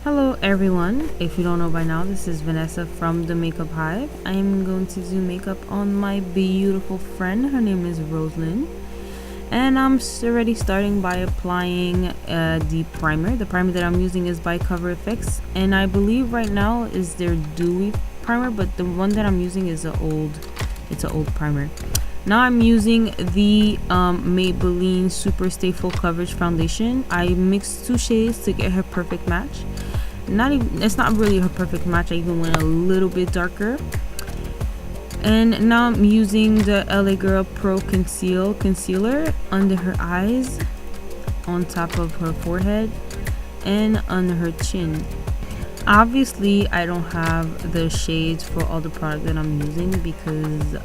Hello everyone, if you don't know by now, this is Vanessa from The Makeup Hive. I am going to do makeup on my beautiful friend. Her name is Rosalind. And I'm already starting by applying the primer. The primer that I'm using is by Cover FX. And I believe right now is their dewy primer, but the one that I'm using is it's an old primer. Now I'm using the Maybelline Super Stay Full Coverage Foundation. I mixed two shades to get her perfect match. It's not really her perfect match. I even went a little bit darker. And now I'm using the LA Girl Pro Concealer under her eyes, on top of her forehead, and under her chin. Obviously, I don't have the shades for all the product that I'm using because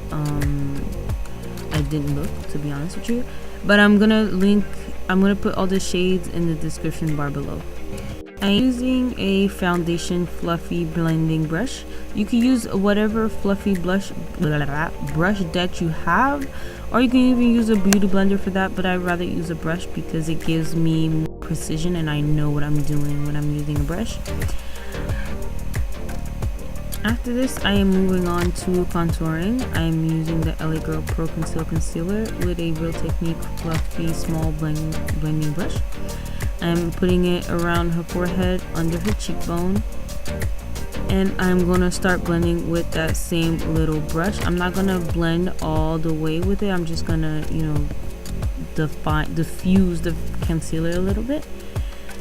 I didn't look, to be honest with you. But I'm gonna put all the shades in the description bar below. I'm using a foundation fluffy blending brush. You can use whatever fluffy brush that you have, or you can even use a beauty blender for that, but I'd rather use a brush because it gives me more precision and I know what I'm doing when I'm using a brush. After this, I am moving on to contouring. I am using the LA Girl Pro Concealer with a Real Technique fluffy small blending brush. I'm putting it around her forehead, under her cheekbone, and I'm gonna start blending with that same little brush. I'm not gonna blend all the way with it. I'm just gonna, diffuse the concealer a little bit.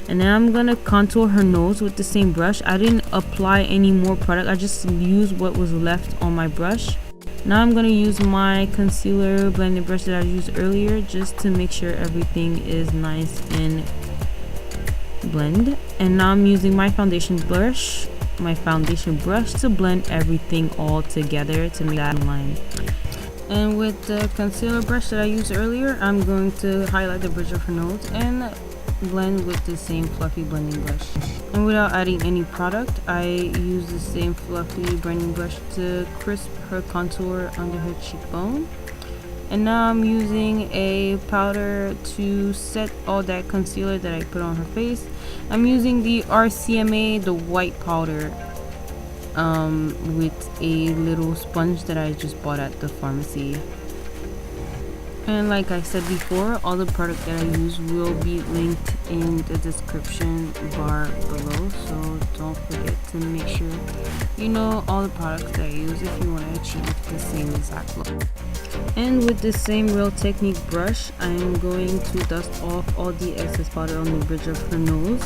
And then I'm gonna contour her nose with the same brush. I didn't apply any more product. I just used what was left on my brush. Now I'm gonna use my concealer blending brush that I used earlier just to make sure everything is nice and blend. And now I'm using my foundation brush to blend everything all together to make that line. And with the concealer brush that I used earlier, I'm going to highlight the bridge of her nose and blend with the same fluffy blending brush. And without adding any product, I use the same fluffy blending brush to crisp her contour under her cheekbone. And now I'm using a powder to set all that concealer that I put on her face. I'm using the RCMA, the white powder, with a little sponge that I just bought at the pharmacy. And like I said before, all the product that I use will be linked in the description bar below, so don't forget to make sure you know all the products that I use if you want to achieve the same exact look. And with the same Real Technique brush, I am going to dust off all the excess powder on the bridge of her nose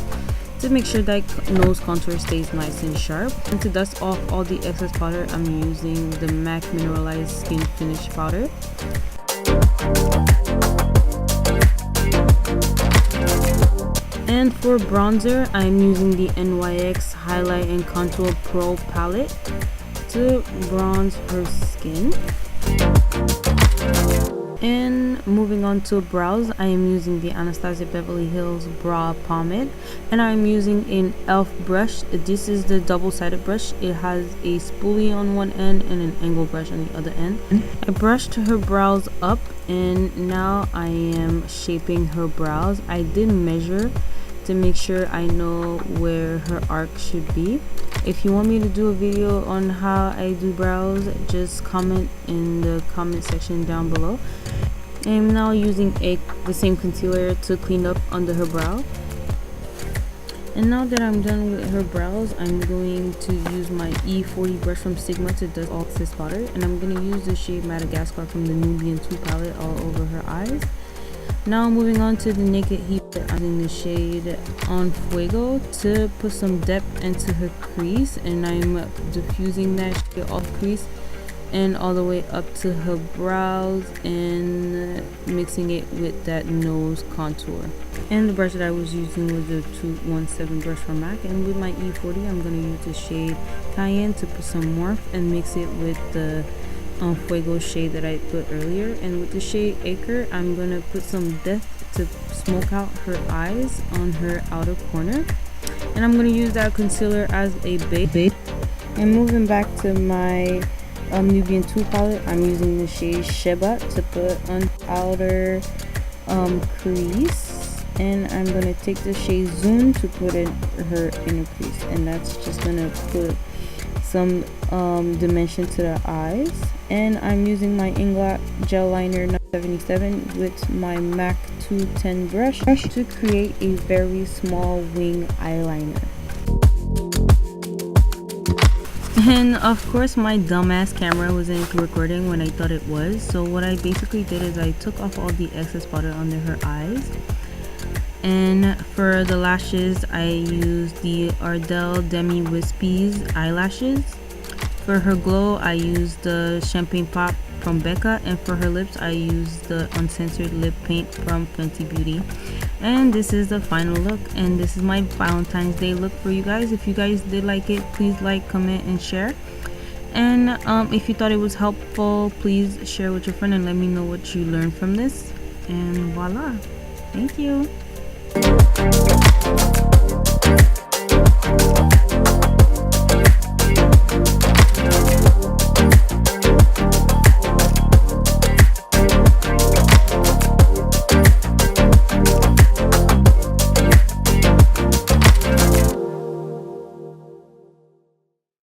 to make sure that nose contour stays nice and sharp. And to dust off all the excess powder, I'm using the MAC Mineralized Skin Finish powder. And for bronzer, I'm using the NYX Highlight and Contour Pro palette to bronze her skin. And moving on to brows, I am using the Anastasia Beverly Hills Brow Pomade, and I'm using an e.l.f. brush. This is the double-sided brush. It has a spoolie on one end and an angle brush on the other end. I brushed her brows up, and now I am shaping her brows. I did measure to make sure I know where her arc should be. If you want me to do a video on how I do brows, just comment in the comment section down below. I'm now using the same concealer to clean up under her brow. And now that I'm done with her brows, I'm going to use my E40 brush from Sigma to dust all this powder. And I'm going to use the shade Madagascar from the Nubian 2 palette all over her eyes. Now moving on to the Naked Heat, I'm using the shade On Fuego to put some depth into her crease, and I'm diffusing that shade off the crease and all the way up to her brows and mixing it with that nose contour. And the brush that I was using was the 217 brush from MAC, and with my E40 I'm going to use the shade Cayenne to put some warmth and mix it with the On Fuego shade that I put earlier. And with the shade Acre, I'm going to put some depth to smoke out her eyes on her outer corner. And I'm going to use that concealer as a base. And moving back to my Nubian 2 palette, I'm using the shade Shebat to put on outer crease. and I'm gonna take the shade Zoom to put in her inner crease, and that's just gonna put some dimension to the eyes. And I'm using my Inglot gel liner 977 with my MAC 210 brush to create a very small wing eyeliner. And of course my dumbass camera wasn't recording when I thought it was, so what I basically did is I took off all the excess powder under her eyes. And for the lashes, I used the Ardell Demi Wispies eyelashes. For her glow, I used the Champagne Pop from Becca, and for her lips, I used the Uncensored Lip Paint from Fenty Beauty. And this is the final look, and this is my Valentine's Day look for you guys. If you guys did like it, please like, comment, and share. And if you thought it was helpful, please share with your friend and let me know what you learned from this. And voila, thank you.